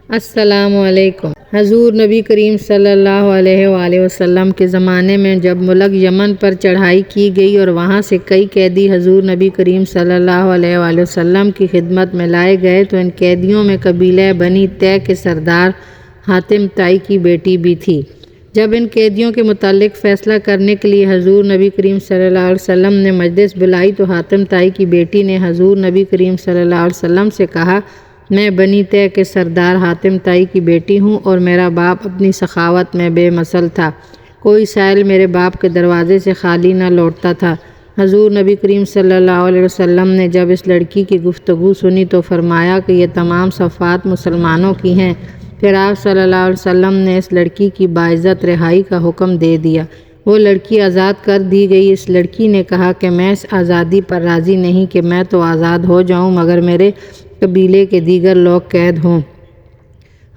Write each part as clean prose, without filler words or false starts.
السلام علیکم۔ حضور نبی کریم صلی اللہ علیہ وآلہ وسلم کے زمانے میں جب ملک یمن پر چڑھائی کی گئی اور وہاں سے کئی قیدی حضور نبی کریم صلی اللہ علیہ وآلہ وسلم کی خدمت میں لائے گئے تو ان قیدیوں میں قبیلہ بنی طے کے سردار حاتم طائی کی بیٹی بھی تھی۔ جب ان قیدیوں کے متعلق فیصلہ کرنے کے لیے حضور نبی کریم صلی اللہ علیہ وسلم نے مجلس بلائی تو حاتم طائی کی بیٹی نے حضور نبی کریم صلی اللہ علیہ وسلم سے کہا، میں بنی طے کے سردار حاتم طائی کی بیٹی ہوں اور میرا باپ اپنی سخاوت میں بے مثل تھا۔ کوئی سائل میرے باپ کے دروازے سے خالی نہ لوٹتا تھا۔ حضور نبی کریم صلی اللہ علیہ وسلم نے جب اس لڑکی کی گفتگو سنی تو فرمایا کہ یہ تمام صفات مسلمانوں کی ہیں۔ پھر آپ صلی اللہ علیہ وسلم نے اس لڑکی کی باعزت رہائی کا حکم دے دیا۔ وہ لڑکی آزاد کر دی گئی۔ اس لڑکی نے کہا کہ میں اس آزادی پر راضی نہیں کہ میں تو آزاد ہو جاؤں مگر میرے قبیلے کے دیگر لوگ قید ہوں۔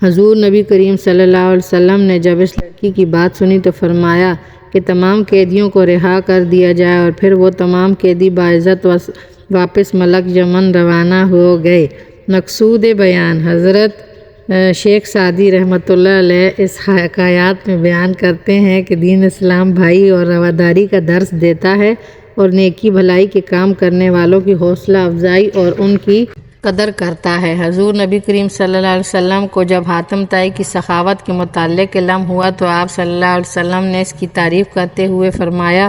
حضور نبی کریم صلی اللہ علیہ وسلم نے جب اس لڑکی کی بات سنی تو فرمایا کہ تمام قیدیوں کو رہا کر دیا جائے اور پھر وہ تمام قیدی باعزت واپس ملک یمن روانہ ہو گئے۔ مقصود بیان: حضرت شیخ سعدی رحمۃ اللہ علیہ اس حکایات میں بیان کرتے ہیں کہ دین اسلام بھائی اور رواداری کا درس دیتا ہے اور نیکی بھلائی کے کام کرنے والوں کی حوصلہ افزائی اور ان کی قدر کرتا ہے۔ حضور نبی کریم صلی اللہ علیہ وسلم کو جب حاتم طائی کی سخاوت کے متعلق علم ہوا تو آپ صلی اللہ علیہ وسلم نے اس کی تعریف کرتے ہوئے فرمایا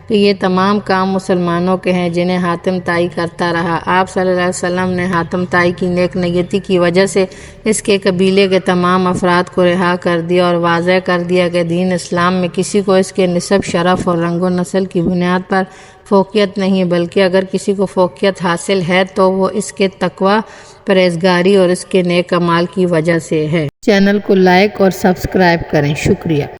کہ یہ تمام کام مسلمانوں کے ہیں جنہیں حاتم طائی کرتا رہا۔ آپ صلی اللہ علیہ وسلم نے حاتم طائی کی نیک نیتی کی وجہ سے اس کے قبیلے کے تمام افراد کو رہا کر دیا اور واضح کر دیا کہ دین اسلام میں کسی کو اس کے نسب، شرف اور رنگ و نسل کی بنیاد پر فوقیت نہیں، بلکہ اگر کسی کو فوقیت حاصل ہے تو وہ اس کے تقویٰ، پرہیزگاری اور اس کے نیک اعمال کی وجہ سے ہے۔ چینل کو لائک اور سبسکرائب کریں۔ شکریہ۔